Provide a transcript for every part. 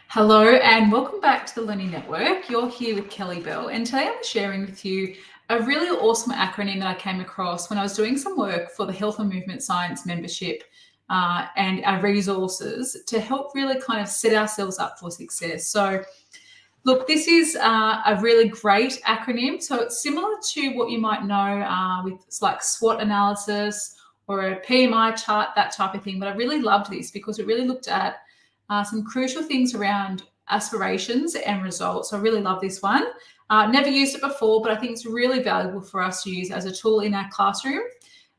Hello and welcome back to the Learning Network. You're here with Kell Bell, and today I'm sharing with you a really awesome acronym that I came across when I was doing some work for the Health and Movement Science membership and our resources to help really kind of set ourselves up for success. So look, this is a really great acronym. So it's similar to what you might know with like SWOT analysis or a PMI chart, that type of thing. But I really loved this because it really looked at some crucial things around aspirations and results. So I really love this one. Never used it before, but I think it's really valuable for us to use as a tool in our classroom.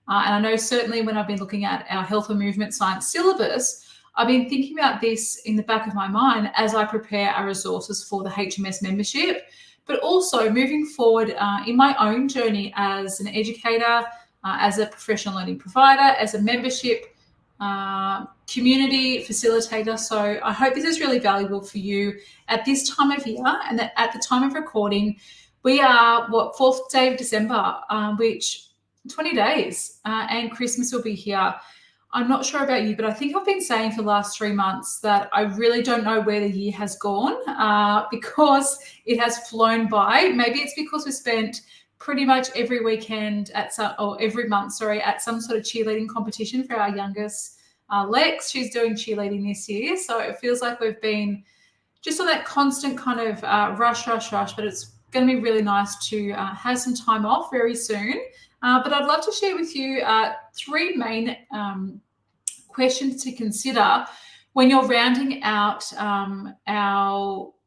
And I know certainly when I've been looking at our health and movement science syllabus, I've been thinking about this in the back of my mind as I prepare our resources for the HMS membership, but also moving forward in my own journey as an educator, as a professional learning provider, as a membership community facilitator. So I hope this is really valuable for you at this time of year, and that at the time of recording, we are 4th day of December, which 20 days and Christmas will be here. I'm not sure about you, but I think I've been saying for the last 3 months that I really don't know where the year has gone because it has flown by. Maybe it's because we spent pretty much every weekend every month, at some sort of cheerleading competition for our youngest, Lex. She's doing cheerleading this year. So it feels like we've been just on that constant kind of rush, but it's going to be really nice to have some time off very soon. But I'd love to share with you 3 main questions to consider when you're rounding out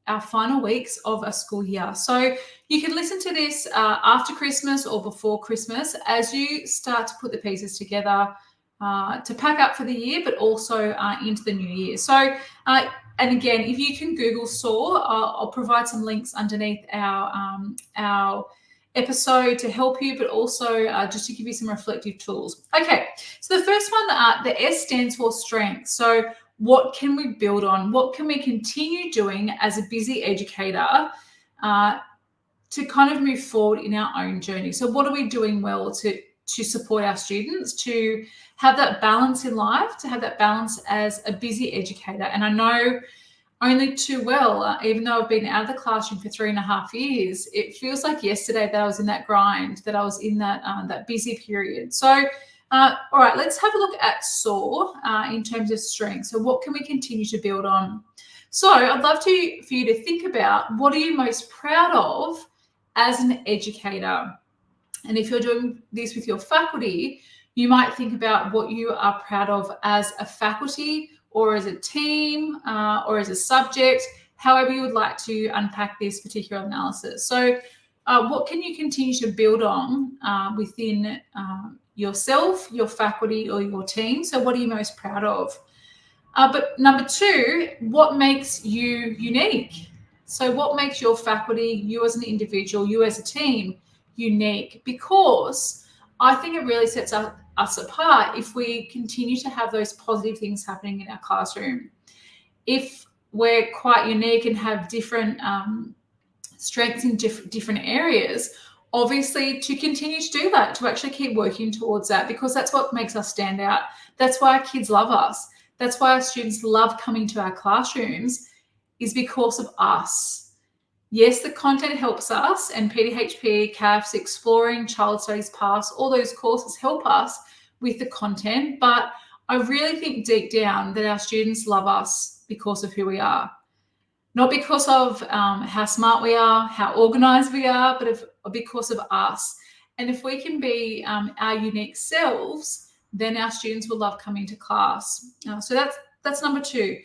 our final weeks of a school year. So you can listen to this after Christmas or before Christmas as you start to put the pieces together to pack up for the year, but also into the new year. So, and again, if you can Google SOAR, I'll provide some links underneath our episode to help you, but also just to give you some reflective tools. Okay, so the first one, the S stands for strength. So what can we build on? What can we continue doing as a busy educator to kind of move forward in our own journey? So what are we doing well to support our students, to have that balance in life, to have that balance as a busy educator? And I know only too well, even though I've been out of the classroom for 3.5 years, it feels like yesterday that I was in that grind, that I was in that busy period. So, all right, let's have a look at SOAR in terms of strength. So what can we continue to build on? So I'd love for you to think about, what are you most proud of as an educator? And if you're doing this with your faculty, you might think about what you are proud of as a faculty or as a team or as a subject, however you would like to unpack this particular analysis. So what can you continue to build on within yourself, your faculty, or your team? So what are you most proud of? But number 2, what makes you unique? So what makes your faculty, you as an individual, you as a team, unique? Because I think it really sets us apart if we continue to have those positive things happening in our classroom. If we're quite unique and have different strengths in different areas, obviously to continue to do that, to actually keep working towards that, because that's what makes us stand out. That's why our kids love us. That's why our students love coming to our classrooms, is because of us. Yes, the content helps us, and PDHPE CAFS, Exploring, Child Studies Pass, all those courses help us with the content, but I really think deep down that our students love us because of who we are. Not because of how smart we are, how organised we are, but because of us. And if we can be our unique selves, then our students will love coming to class. So that's number 2.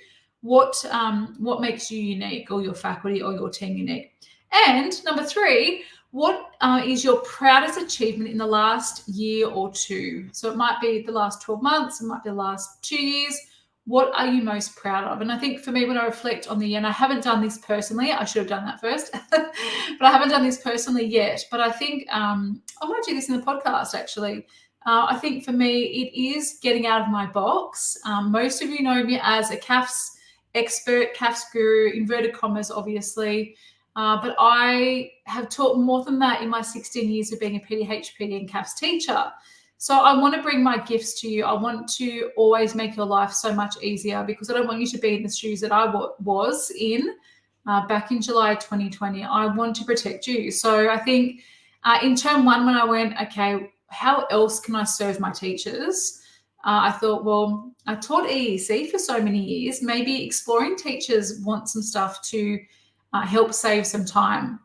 What makes you unique, or your faculty or your team unique? And number 3, what is your proudest achievement in the last year or 2? So it might be the last 12 months, it might be the last 2 years. What are you most proud of? And I think for me, when I reflect on the year, and I haven't done this personally, I should have done that first, but I haven't done this personally yet. But I think I might do this in the podcast, actually. I think for me, it is getting out of my box. Most of you know me as a CAFS expert, CAFS guru, inverted commas, obviously. But I have taught more than that in my 16 years of being a PDHPE and CAFS teacher. So I want to bring my gifts to you. I want to always make your life so much easier, because I don't want you to be in the shoes that I was in back in July 2020. I want to protect you. So I think in term one, when I went, okay, how else can I serve my teachers? I thought, well, I taught EEC for so many years. Maybe exploring teachers want some stuff to help save some time.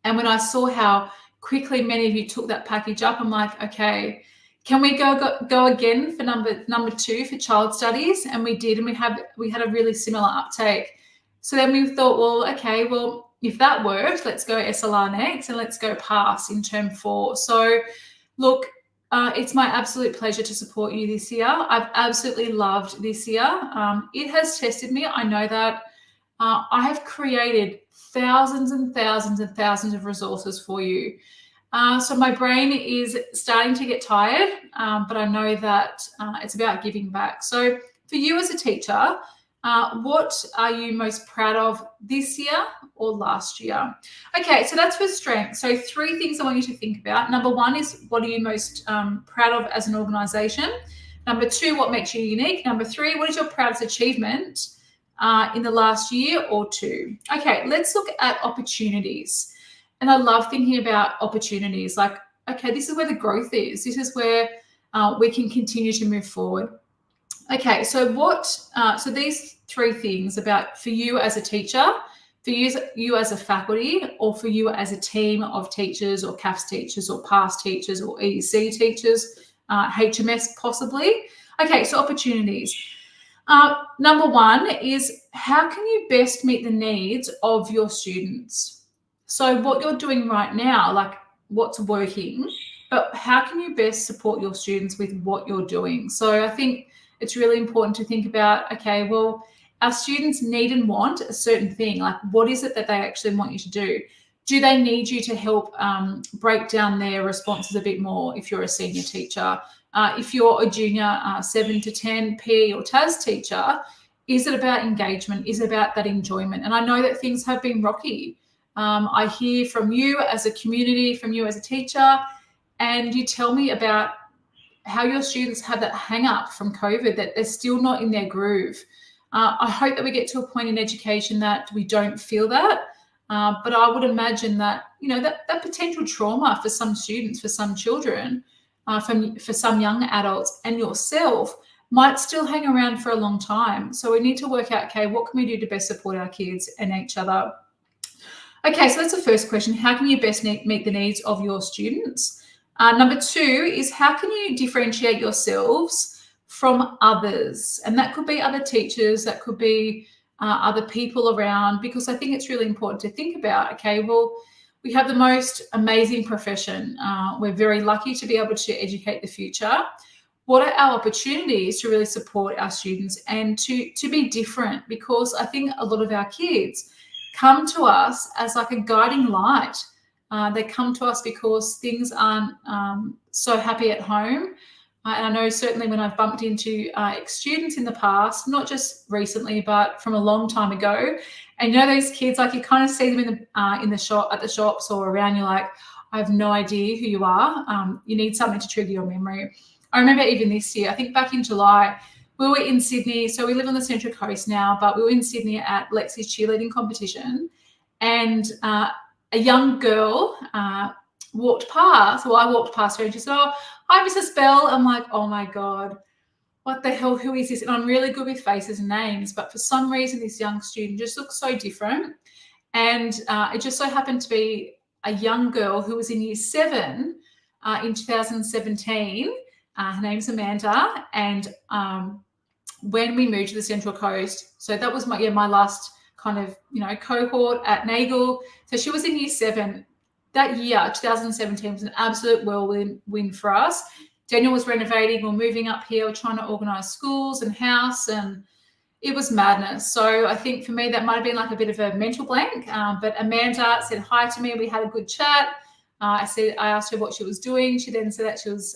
And when I saw how quickly many of you took that package up, I'm like, okay, can we go again for number 2 for child studies? And we did, and we had a really similar uptake. So then we thought, well, okay, well, if that worked, let's go SLR next, and let's go PASS in term 4. So look, it's my absolute pleasure to support you this year. I've absolutely loved this year. It has tested me. I know that. I have created thousands and thousands and thousands of resources for you. So my brain is starting to get tired, but I know that it's about giving back. So for you as a teacher, what are you most proud of this year or last year? Okay, so that's for strength. So 3 things I want you to think about. Number 1 is, what are you most proud of as an organisation? Number 2, what makes you unique? Number 3, what is your proudest achievement in the last year or 2? Okay, let's look at opportunities. And I love thinking about opportunities. Like, okay, this is where the growth is. This is where we can continue to move forward. Okay, so so these 3 things about for you as a teacher, for you as a faculty, or for you as a team of teachers or CAFS teachers or PASS teachers or EEC teachers, HMS possibly. Okay, so opportunities. Number 1 is, how can you best meet the needs of your students? So what you're doing right now, like what's working, but how can you best support your students with what you're doing? So I think it's really important to think about, okay, well, our students need and want a certain thing. Like, what is it that they actually want you to do? Do they need you to help break down their responses a bit more if you're a senior teacher? If you're a junior 7 to 10 PE or TAS teacher, is it about engagement? Is it about that enjoyment? And I know that things have been rocky. I hear from you as a community, from you as a teacher, and you tell me about how your students have that hang up from COVID, that they're still not in their groove. I hope that we get to a point in education that we don't feel that. But I would imagine that, that potential trauma for some students, for some children, for some young adults and yourself might still hang around for a long time. So we need to work out, okay, what can we do to best support our kids and each other? Okay, so that's the first question. How can you best meet the needs of your students? Number 2 is, how can you differentiate yourselves from others? And that could be other teachers, that could be other people around, because I think it's really important to think about, okay, well, we have the most amazing profession. We're very lucky to be able to educate the future. What are our opportunities to really support our students and to be different? Because I think a lot of our kids come to us as like a guiding light. They come to us because things aren't so happy at home. And I know certainly when I've bumped into ex-students in the past, not just recently, but from a long time ago, and those kids, like you kind of see them in the shop, at the shops or around, you're like, I have no idea who you are. You need something to trigger your memory. I remember even this year, I think back in July, we were in Sydney. So we live on the Central Coast now, but we were in Sydney at Lexi's cheerleading competition, and a young girl walked past. Well, I walked past her and she said, "Oh, hi, Mrs. Bell." I'm like, oh my God, what the hell? Who is this? And I'm really good with faces and names, but for some reason, this young student just looks so different. And it just so happened to be a young girl who was in Year 7 in 2017. Her name's Amanda. And when we moved to the Central Coast, so that was my last kind of, cohort at Nagel. So she was in Year 7. That year, 2017, was an absolute whirlwind for us. Daniel was renovating, we're moving up here, we're trying to organise schools and house, and it was madness. So I think for me, that might have been like a bit of a mental blank. But Amanda said hi to me. We had a good chat. I asked her what she was doing. She then said that she was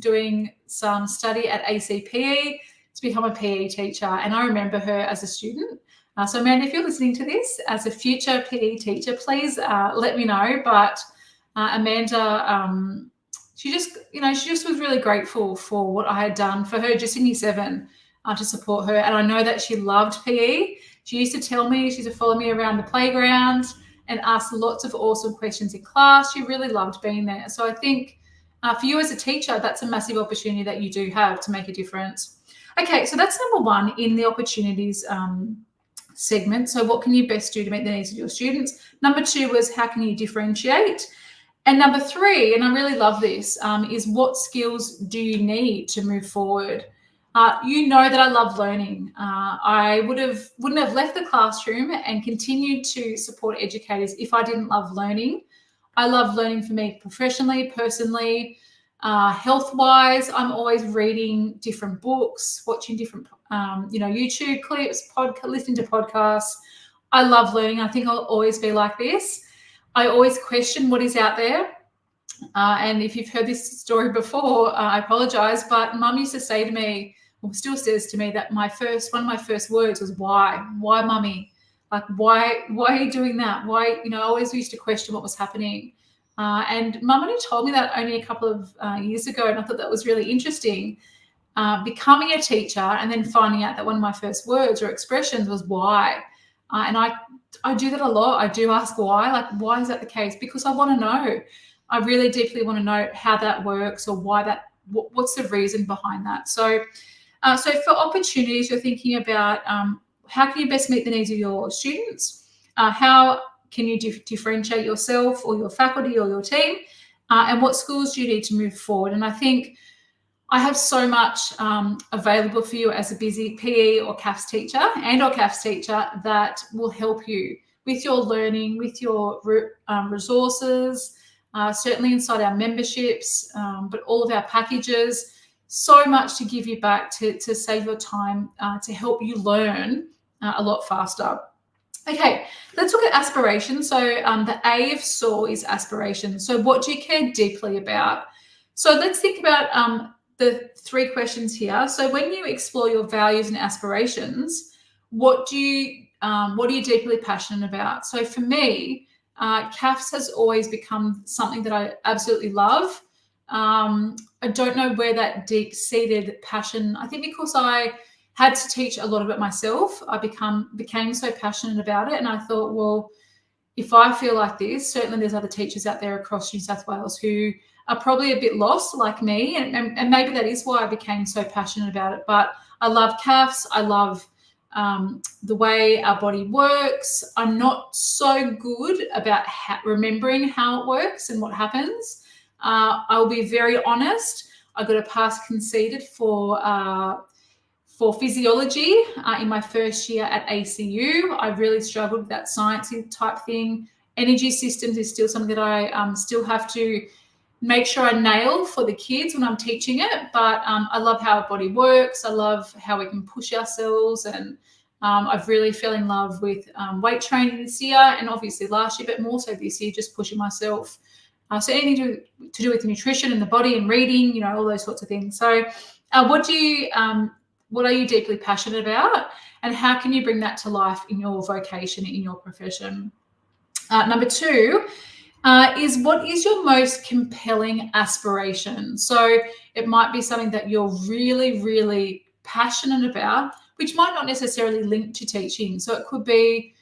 doing some study at ACPE to become a PE teacher. And I remember her as a student. So Amanda, if you're listening to this as a future PE teacher, please let me know. But Amanda, she just was really grateful for what I had done for her just in Year 7 to support her. And I know that she loved PE. She used to tell me, she used to follow me around the playground and ask lots of awesome questions in class. She really loved being there. So I think for you as a teacher, that's a massive opportunity that you do have to make a difference. Okay, so that's number one in the opportunities segment. So what can you best do to meet the needs of your students? Number two was how can you differentiate? And number three, and I really love this, is what skills do you need to move forward? You know that I love learning. I wouldn't have left the classroom and continued to support educators if I didn't love learning. I love learning for me professionally, personally, health-wise. I'm always reading different books, watching different, YouTube clips, listening to podcasts. I love learning. I think I'll always be like this. I always question what is out there. And if you've heard this story before, I apologize, but Mum used to say to me, or still says to me, that one of my first words was why? Why, Mummy? Like, why are you doing that? Why, I always used to question what was happening. And Mum only told me that only a couple of years ago, and I thought that was really interesting. Becoming a teacher and then finding out that one of my first words or expressions was why. And I do that a lot. I do ask why, like, why is that the case? Because I want to know. I really deeply want to know how that works or what's the reason behind that. So for opportunities, you're thinking about how can you best meet the needs of your students? How can you differentiate yourself or your faculty or your team? And what skills do you need to move forward? And I think I have so much available for you as a busy PE or CAFS teacher or CAFS teacher that will help you with your learning, with your resources, certainly inside our memberships, but all of our packages. So much to give you back to save your time, to help you learn a lot faster. Okay, let's look at aspirations. So the A of SOAR is aspirations. So what do you care deeply about? So let's think about the three questions here. So when you explore your values and aspirations, what are you deeply passionate about? So for me, CAFS has always become something that I absolutely love. I don't know where that deep-seated passion, I think because I had to teach a lot of it myself, I became so passionate about it. And I thought, well, if I feel like this, certainly there's other teachers out there across New South Wales who are probably a bit lost like me. And maybe that is why I became so passionate about it. But I love CAFS. I love the way our body works. I'm not so good about remembering how it works and what happens. I'll be very honest. I got a pass conceded for physiology in my first year at ACU. I really struggled with that sciencey type thing. Energy systems is still something that I still have to make sure I nail for the kids when I'm teaching it. But I love how our body works. I love how we can push ourselves. And I've really fell in love with weight training this year and obviously last year, but more so this year, just pushing myself. So anything to do with nutrition and the body and reading, all those sorts of things. So what are you deeply passionate about, and how can you bring that to life in your vocation, in your profession? Number two is what is your most compelling aspiration? So it might be something that you're really, really passionate about, which might not necessarily link to teaching. So it could be,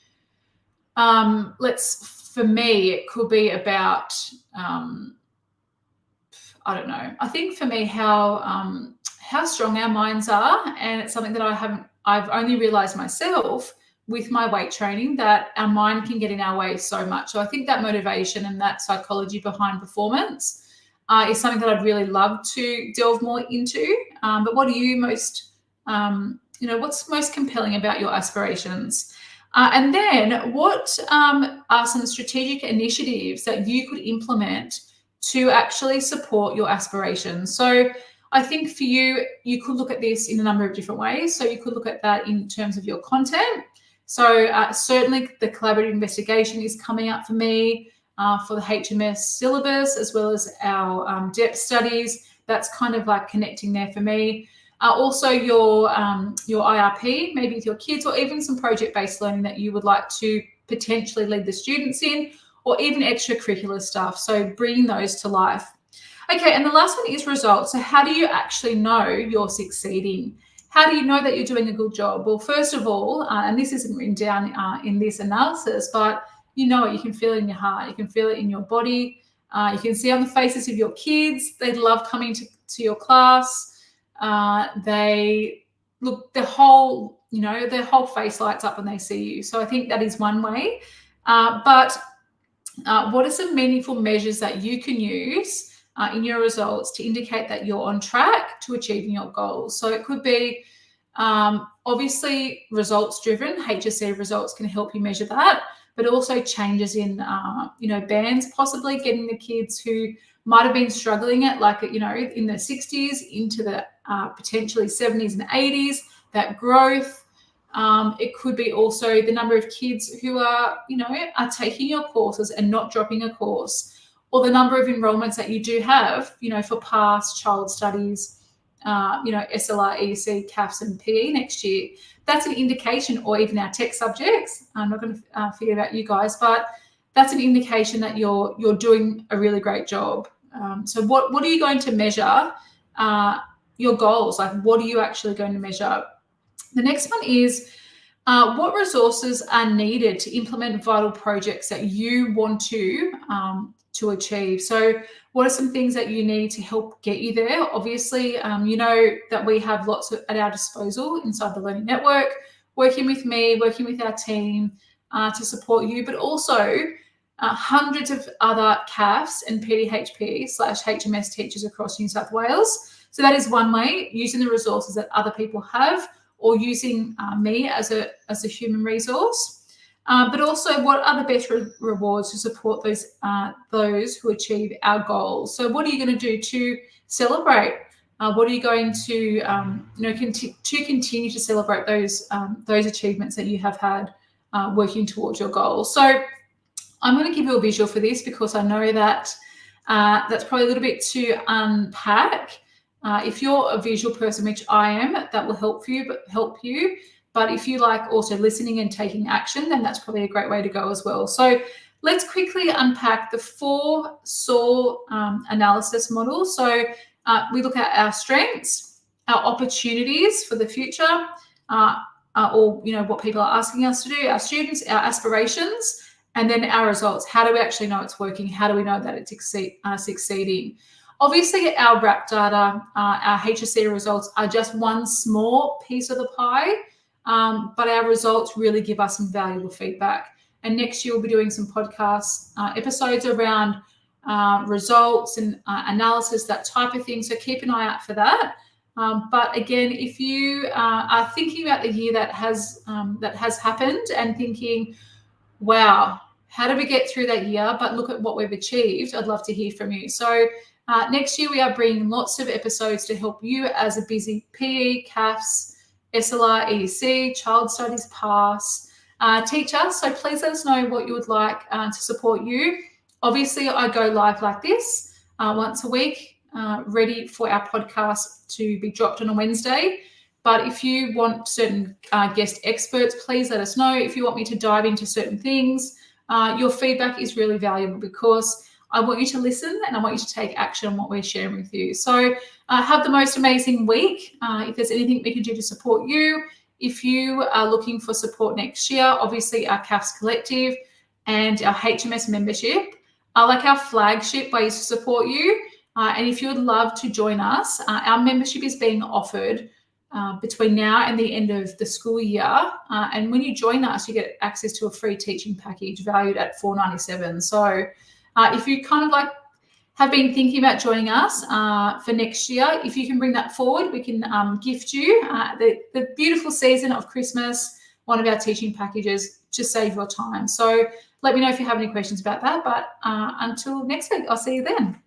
for me, it could be about, I don't know. I think for me, how strong our minds are, and it's something that I've only realized myself with my weight training, that our mind can get in our way so much. So I think that motivation and that psychology behind performance is something that I'd really love to delve more into. But what are you what's most compelling about your aspirations? And then what are some strategic initiatives that you could implement to actually support your aspirations? So I think for you, you could look at this in a number of different ways. So you could look at that in terms of your content. So certainly the collaborative investigation is coming up for me for the HMS syllabus, as well as our depth studies. That's kind of like connecting there for me. Also your IRP, maybe with your kids, or even some project-based learning that you would like to potentially lead the students in, or even extracurricular stuff. So bringing those to life. Okay, and the last one is results. So how do you actually know you're succeeding? How do you know that you're doing a good job? Well, first of all, and this isn't written down in this analysis, but you know it. You can feel it in your heart. You can feel it in your body. You can see on the faces of your kids. They love coming to your class. They look, their whole face lights up when they see you. So I think that is one way. But what are some meaningful measures that you can use in your results to indicate that you're on track to achieving your goals? So it could be obviously results driven. HSC results can help you measure that, but also changes in bands, possibly getting the kids who might have been struggling at in the 60s into the potentially 70s and 80s, that growth. It could be also the number of kids who are taking your courses and not dropping a course, or the number of enrollments that you do have, for past child studies, SOAR, EC, CAFS and PE next year. That's an indication, or even our tech subjects. I'm not going to forget about you guys, but that's an indication that you're doing a really great job. So what are you going to measure? Your goals, like what are you actually going to measure? The next one is what resources are needed to implement vital projects that you want to achieve. So what are some things that you need to help get you there? Obviously, that we have lots at our disposal inside the Learning Network, working with me, working with our team to support you, but also hundreds of other CAFS and PDHPE/HMS teachers across New South Wales. So that is one way, using the resources that other people have, or using me as a human resource. But also, what are the best rewards to support those who achieve our goals? So what are you going to do to celebrate? What are you going to continue to celebrate those achievements that you have had working towards your goals? So I'm going to give you a visual for this, because I know that that's probably a little bit to unpack. If you're a visual person, which I am, that will help you. But if you like also listening and taking action, then that's probably a great way to go as well. So let's quickly unpack the 4 SOAR analysis models. So we look at our strengths, our opportunities for the future, or what people are asking us to do, our students, our aspirations, and then our results. How do we actually know it's working? How do we know that it's succeeding? Obviously, our RAP data, our HSC results are just one small piece of the pie. But our results really give us some valuable feedback. And next year we'll be doing some podcast episodes around results and analysis, that type of thing. So keep an eye out for that. But again, if you are thinking about the year that has happened and thinking, wow, how did we get through that year? But look at what we've achieved. I'd love to hear from you. So next year we are bringing lots of episodes to help you as a busy PE, CAFS, SLR, EC, Child Studies Pass teacher. So please let us know what you would like to support you. Obviously, I go live like this once a week, ready for our podcast to be dropped on a Wednesday. But if you want certain guest experts, please let us know. If you want me to dive into certain things, your feedback is really valuable, because I want you to listen and I want you to take action on what we're sharing with you. So have the most amazing week. If there's anything we can do to support you, if you are looking for support next year, obviously our CAFS Collective and our HMS membership are like our flagship ways to support you. And if you would love to join us, our membership is being offered between now and the end of the school year. And when you join us, you get access to a free teaching package valued at $497. So if you have been thinking about joining us for next year, if you can bring that forward, we can gift you the beautiful season of Christmas, one of our teaching packages, to save your time. So let me know if you have any questions about that. But until next week, I'll see you then.